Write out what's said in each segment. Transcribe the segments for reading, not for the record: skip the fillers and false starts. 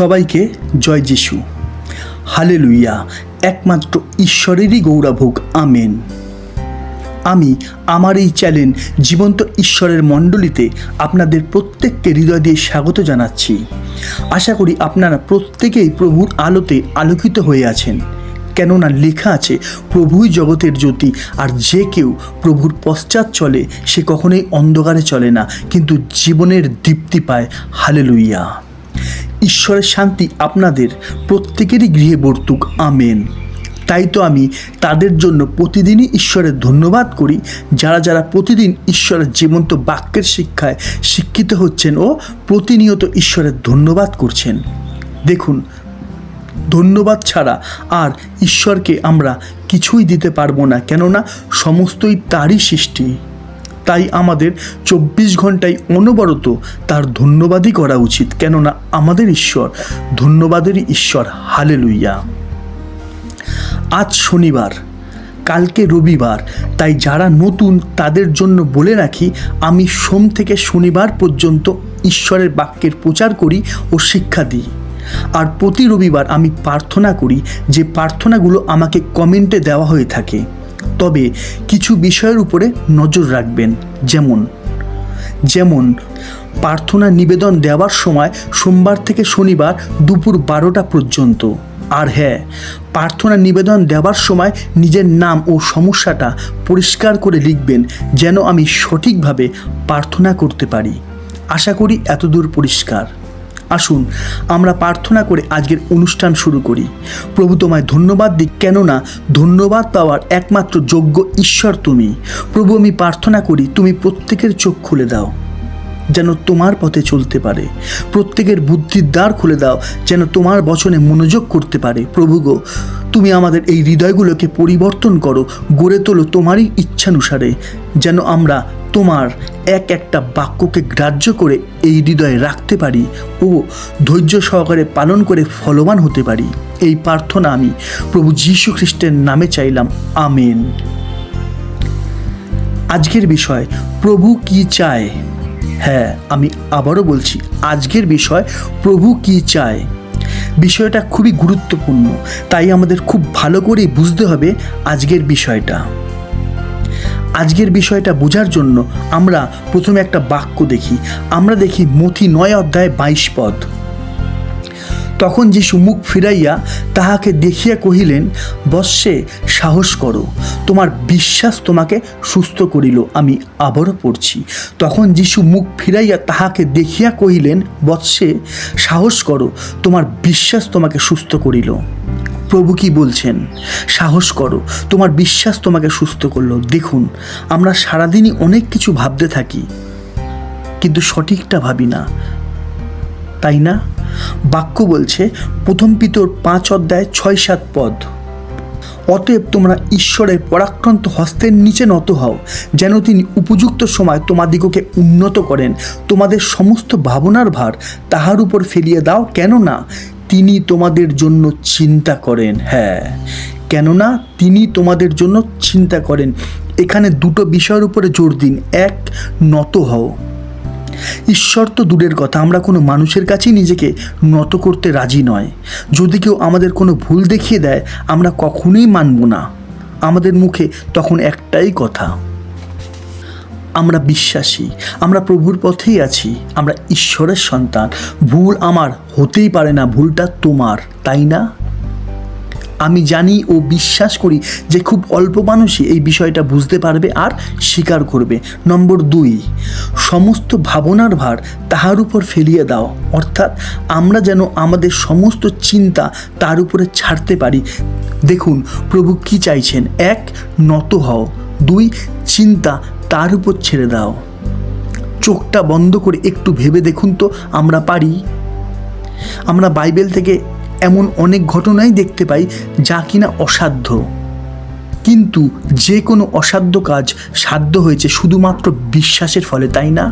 সবাইকে জয় যিশু। হালেলুয়া। একমাত্র ঈশ্বরেরই গৌরভোগ। আমেন। আমি আমার এই চ্যানেল জীবন্ত ঈশ্বরের মণ্ডলীতে আপনাদের প্রত্যেককে হৃদয় দিয়ে স্বাগত জানাচ্ছি। আশা করি আপনারা প্রত্যেকেই প্রভুর আলোতে আলোকিত হয়ে আছেন, কেননা লেখা আছে, প্রভুই জগতের জ্যোতি, আর যে কেউ প্রভুর পশ্চাৎ চলে সে কখনোই অন্ধকারে চলে না, কিন্তু জীবনের দীপ্তি পায়। হালেলুয়া। ঈশ্বরের শান্তি আপনাদের প্রত্যেকেরই গৃহে বর্তুক। আমেন। তাই তো আমি তাদের জন্য প্রতিদিনই ঈশ্বরের ধন্যবাদ করি, যারা যারা প্রতিদিন ঈশ্বরের জীবন্ত বাক্যের শিক্ষায় শিক্ষিত হচ্ছেন ও প্রতিনিয়ত ঈশ্বরের ধন্যবাদ করছেন। দেখুন, ধন্যবাদ ছাড়া আর ঈশ্বরকে আমরা কিছুই দিতে পারবো না, কেননা সমস্তই তারই সৃষ্টি। তাই আমাদের 24 ঘন্টায় অনবরত তার ধন্যবাদই করা উচিত, কেননা আমাদের ঈশ্বর ধন্যবাদেরই ঈশ্বর। হালেলুয়া। আজ শনিবার, কালকে রবিবার, তাই যারা নতুন তাদের জন্য বলে রাখি, আমি সোম থেকে শনিবার পর্যন্ত ঈশ্বরের বাক্যের প্রচার করি ও শিক্ষা দিই। আর প্রতি রবিবার আমি প্রার্থনা করি, যে প্রার্থনাগুলো আমাকে কমেন্টে দেওয়া হয়ে থাকে। তবে কিছু বিষয়ের উপরে নজর রাখবেন, যেমন প্রার্থনা নিবেদন দেওয়ার সময় সোমবার থেকে শনিবার দুপুর 12টা পর্যন্ত। আর হ্যাঁ, প্রার্থনা নিবেদন দেওয়ার সময় নিজের নাম ও সমস্যাটা পরিষ্কার করে লিখবেন, যেন আমি সঠিকভাবে প্রার্থনা করতে পারি। আশা করি এতদূর পরিষ্কার। আসুন আমরা প্রার্থনা করে আজকের অনুষ্ঠান শুরু করি। প্রভু, তোমায় ধন্যবাদ দিই, কেননা ধন্যবাদ পাওয়ার একমাত্র যোগ্য ঈশ্বর তুমি। প্রভু, আমি প্রার্থনা করি তুমি প্রত্যেকের চোখ খুলে দাও, যেন তোমার পথে চলতে পারে। প্রত্যেকের বুদ্ধির দ্বার খুলে দাও, যেন তোমার বচনে মনোযোগ করতে পারে। প্রভু গো, তুমি আমাদের এই হৃদয়গুলোকে পরিবর্তন করো, গড়ে তোলো তোমারই ইচ্ছানুসারে, যেন আমরা তোমার এক একটা বাক্যকে গ্রাহ্য করে এই হৃদয়ে রাখতে পারি ও ধৈর্য সহকারে পালন করে ফলবান হতে পারি। এই প্রার্থনা আমি প্রভু যীশু খ্রিস্টের নামে চাইলাম। আমেন। আজকের বিষয়, প্রভু কি চায়। হ্যাঁ, আমি আবারও বলছি, আজকের বিষয় প্রভু কি চায়। বিষয়টা খুবই গুরুত্বপূর্ণ, তাই আমাদের খুব ভালো করে বুঝতে হবে আজকের বিষয়টা। আজকের বিষয়টা বোঝার জন্য আমরা প্রথমে একটা বাক্য দেখি। আমরা দেখি মথি 9 অধ্যায় 22 পদ। তখন যিশু মুখ ফিরাইয়া তাহাকে দেখিয়া কহিলেন, বৎসে, সাহস করো, তোমার বিশ্বাস তোমাকে সুস্থ করিল। আমি আবারও পড়ছি। তখন যিশু মুখ ফিরাইয়া তাহাকে দেখিয়া কহিলেন, বৎসে, সাহস করো, তোমার বিশ্বাস তোমাকে সুস্থ করিল। প্রভু কি বলছেন? সাহস করো, তোমার বিশ্বাস তোমাকে সুস্থ করলো। দেখুন, আমরা সারাদিনই অনেক কিছু ভাবতে থাকি, কিন্তু সঠিকটা ভাবি না, তাই না? বাক্য বলছে, প্রথম পিতর 5 অধ্যায় 6-7 পদ। অতএব তোমরা ঈশ্বরের পরাক্রান্ত হস্তের নিচে নত হও, যেন তিনি উপযুক্ত সময় তোমাদিগকে উন্নত করেন। তোমাদের সমস্ত ভাবনার ভার তাহার উপর ফেলিয়ে দাও, কেননা তিনি তোমাদের জন্য চিন্তা করেন। হ্যাঁ, কেননা তিনি তোমাদের জন্য চিন্তা করেন। এখানে দুটো বিষয়ের উপরে জোর দিন। এক, নত হও। ঈশ্বর তো দূরের কথা, আমরা কোনো মানুষের কাছেই নিজেকে নত করতে রাজি নয়। যদি কেউ আমাদের কোনো ভুল দেখিয়ে দেয়, আমরা কখনোই মানব না। আমাদের মুখে তখন একটাই কথা, আমরা বিশ্বাসী, আমরা প্রভুর পথেই আছি, আমরা ঈশ্বরের সন্তান। ভুল আমার হতেই পারে না, ভুলটা তোমার, তাই না? আমি জানি ও বিশ্বাস করি যে খুব অল্প মানুষই এই বিষয়টা বুঝতে পারবে আর স্বীকার করবে। নম্বর 2, সমস্ত ভাবনার ভার তাহার উপর ফেলিয়ে দাও, অর্থাৎ আমরা যেন আমাদের সমস্ত চিন্তা তার উপরে ছাড়তে পারি। দেখুন, প্রভু কি চাইছেন? 1, নত হও। 2, চিন্তা তার উপর ছেড়ে দাও। চোখটা বন্ধ করে একটু ভেবে দেখুন তো, আমরা পারি? আমরা বাইবেল থেকে এমন অনেক ঘটনাই দেখতে পাই যা কিনা অসাধ্য, কিন্তু যে কোনো অসাধ্য কাজ সাধ্য হয়েছে শুধুমাত্র বিশ্বাসের ফলে, তাই না?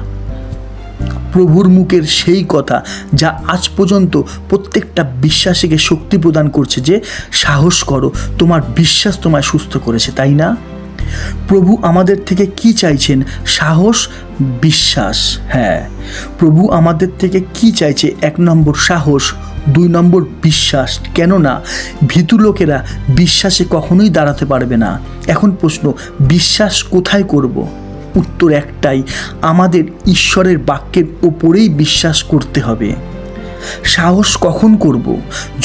প্রভুর মুখের সেই কথা যা আজ পর্যন্ত প্রত্যেকটা বিশ্বাসীকে শক্তি প্রদান করছে, যে সাহস করো, তোমার বিশ্বাস তোমায় সুস্থ করেছে, তাই না? প্রভু আমাদের থেকে কি চাইছেন? সাহস, বিশ্বাস। হ্যাঁ, প্রভু আমাদের থেকে কি চাইছে? 1 নম্বর সাহস 2 নম্বর বিশ্বাস, কেননা ভীতু লোকেরা বিশ্বাসে কখনোই দাঁড়াতে পারবে না। এখন প্রশ্ন, বিশ্বাস কোথায় করব? উত্তর একটাই, আমাদের ঈশ্বরের বাক্যের ওপরেই বিশ্বাস করতে হবে। সাহস কখন করব?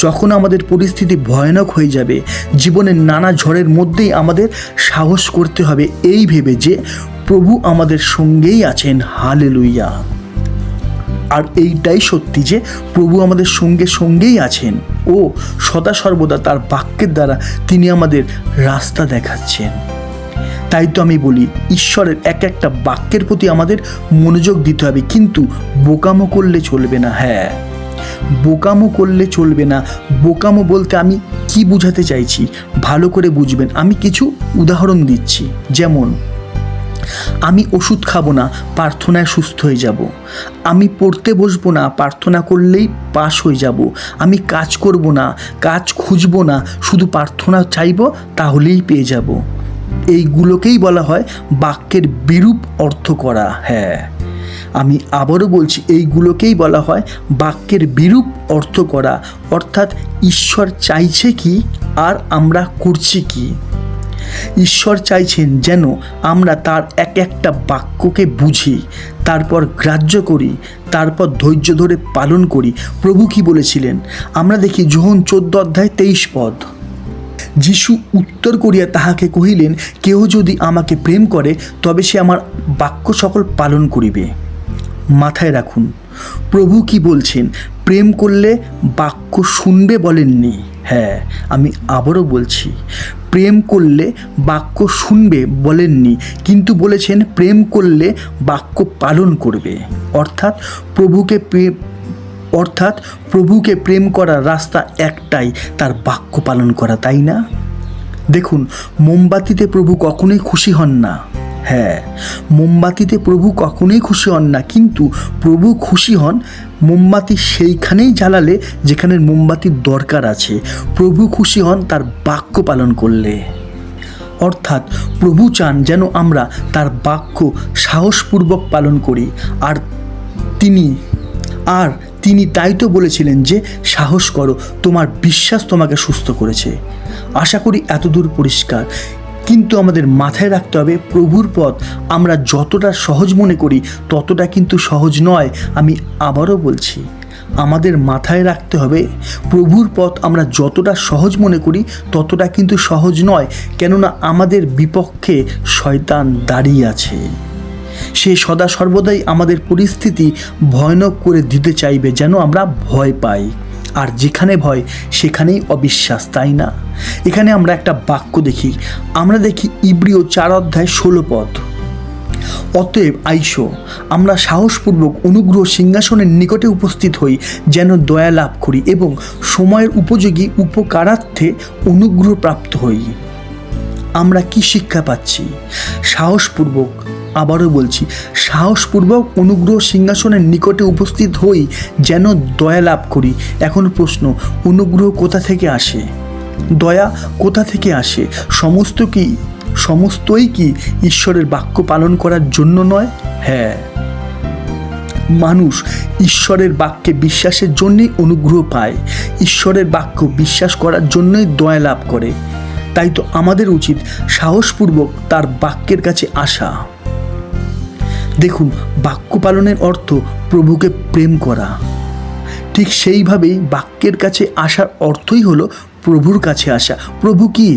যখন আমাদের পরিস্থিতি ভয়ানক হয়ে যাবে। জীবনের নানা ঝড়ের মধ্যেই আমাদের সাহস করতে হবে এই ভেবে যে প্রভু আমাদের সঙ্গেই আছেন। হালেলুয়া। আর এইটাই সত্যি যে প্রভু আমাদের সঙ্গেই আছেন ও সদা সর্বদা তার বাক্যের দ্বারা তিনি আমাদের রাস্তা দেখাচ্ছেন। তাই তো আমি বলি, ঈশ্বরের এক একটা বাক্যের প্রতি আমাদের মনোযোগ দিতে হবে, কিন্তু বোকামো করলে চলবে না। হ্যাঁ, বোকামো করলে চলবে না। বোকামো বলতে আমি কি বোঝাতে চাইছি ভালো করে বুঝবেন। আমি কিছু উদাহরণ দিচ্ছি। যেমন, আমি ওষুধ খাবো না, প্রার্থনায় সুস্থ হয়ে যাব। আমি পড়তে বসবো না, প্রার্থনা করলেই পাস হয়ে যাব। আমি কাজ করব না, কাজ খুঁজবো না, শুধু প্রার্থনা চাইব, তাহলেই পেয়ে যাব। এইগুলোকেই বলা হয় বাক্যের বিরূপ অর্থ করা। হ্যাঁ, আমি আবারও বলছি, এইগুলোকেই বলা হয় বাক্যের বিরূপ অর্থ করা। অর্থাৎ ঈশ্বর চাইছে কি আর আমরা করছি কি। ঈশ্বর চাইছেন যেন আমরা তার এক একটা বাক্যকে বুঝি, তারপর গ্রাহ্য করি, তারপর ধৈর্য ধরে পালন করি। প্রভু কি বলেছিলেন আমরা দেখি যোহন 14:23। যিশু উত্তর করিয়া তাহাকে কহিলেন, কেহ যদি আমাকে প্রেম করে তবে সে আমার বাক্য সকল পালন করিবে। মাথায় রাখুন, প্রভু কি বলছেন? প্রেম করলে বাক্য শুনবে বলেননি। হ্যাঁ, আমি আবারও বলছি, প্রেম করলে বাক্য শুনবে বলেননি, কিন্তু বলেছেন প্রেম করলে বাক্য পালন করবে। অর্থাৎ প্রভুকে প্রেম করার রাস্তা একটাই, তার বাক্য পালন করা, তাই না? দেখুন, মোমবাতিতে প্রভু কখনোই খুশি হন না। হ্যাঁ, মোমবাতিতে প্রভু কখনোই খুশি হন না, কিন্তু প্রভু খুশি হন মোমবাতি সেইখানেই জ্বালালে যেখানে মোমবাতির দরকার আছে। প্রভু খুশি হন তার বাক্য পালন করলে। অর্থাৎ প্রভু চান যেন আমরা তার বাক্য সাহসপূর্বক পালন করি। আর তিনি তাই তো বলেছিলেন যে সাহস করো, তোমার বিশ্বাস তোমাকে সুস্থ করেছে। আশা করি এতদূর পরিষ্কার। কিন্তু আমাদের মাথায় রাখতে হবে, প্রভুর পথ আমরা যতটা সহজ মনে করি ততটা কিন্তু সহজ নয়। আমি আবারও বলছি, আমাদের মাথায় রাখতে হবে, প্রভুর পথ আমরা যতটা সহজ মনে করি ততটা কিন্তু সহজ নয়। কেননা আমাদের বিপক্ষে শয়তান দাঁড়িয়ে আছে। সে সদা সর্বদাই আমাদের পরিস্থিতি ভয়ানক করে দিতে চাইবে যেন আমরা ভয় পাই। আর যেখানে ভয় সেখানেই অবিশ্বাস, তাই না? এখানে আমরা একটা বাক্য দেখি, আমরা দেখি ইব্রিয় 4:16। অতএব আইসো, আমরা সাহসপূর্বক অনুগ্রহ সিংহাসনের নিকটে উপস্থিত হই, যেন দয়া লাভ করি এবং সময়ের উপযোগী উপকারার্থে অনুগ্রহ প্রাপ্ত হই। আমরা কি শিক্ষা পাচ্ছি? সাহসপূর্বক, আবারও বলছি, সাহসপূর্বক অনুগ্রহ সিংহাসনের নিকটে উপস্থিত হই যেন দয়া লাভ করি। এখন প্রশ্ন, অনুগ্রহ কোথা থেকে আসে? দয়া কোথা থেকে আসে? সমস্তই কি ঈশ্বরের বাক্য পালন করার জন্য নয়? হ্যাঁ, মানুষ ঈশ্বরের বাক্যে বিশ্বাসের জন্যই অনুগ্রহ পায়, ঈশ্বরের বাক্য বিশ্বাস করার জন্যই দয়া লাভ করে। তাই তো আমাদের উচিত সাহসপূর্বক তার বাক্যের কাছে আসা। দেখুন, বাক্য পালনের অর্থ প্রভুকে প্রেম করা। ঠিক সেইভাবেই বাক্যের কাছে আসার অর্থই হলো প্রভুর কাছে আসা। প্রভু কি?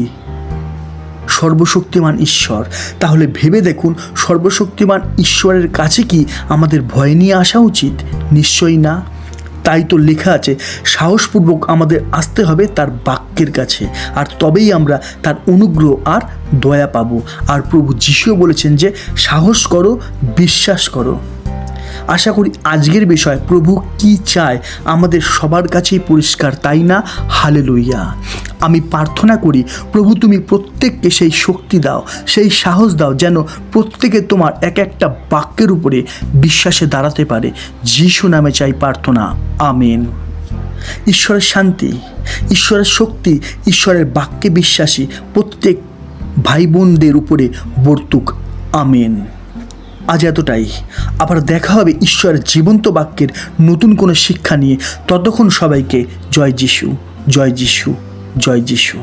সর্বশক্তিমান ঈশ্বর। তাহলে ভেবে দেখুন, সর্বশক্তিমান ঈশ্বরের কাছে কি আমাদের ভয় নিয়ে আসা উচিত? নিশ্চয়ই না। তাই তো লেখা আছে, সাহসপূর্বক আমাদের আসতে হবে তার বাক্যের কাছে, আর তবেই আমরা তার অনুগ্রহ আর দয়া পাবো। আর প্রভু যিশুও বলেছেন যে সাহস করো, বিশ্বাস করো। আশা করি আজকের বিষয় প্রভু কি চায় আমাদের সবার কাছেই পরিষ্কার, তাই না? হালেলুয়া। আমি প্রার্থনা করি, প্রভু তুমি প্রত্যেককে সেই শক্তি দাও, সেই সাহস দাও, যেন প্রত্যেকে তোমার এক একটা বাক্যের উপরে বিশ্বাসে দাঁড়াতে পারে। যিশু নামে চাই প্রার্থনা, আমেন। ঈশ্বরের শান্তি, ঈশ্বরের শক্তি, ঈশ্বরের বাক্যে বিশ্বাসী প্রত্যেক ভাই বোনদের উপরে বর্তুক, আমেন। আজ এতটাই। আবার দেখা হবে ঈশ্বরের জীবন্ত বাক্যের নতুন কোনো শিক্ষা নিয়ে। ততক্ষণ সবাইকে জয় যিশু, জয় যিশু, জয় যিশু।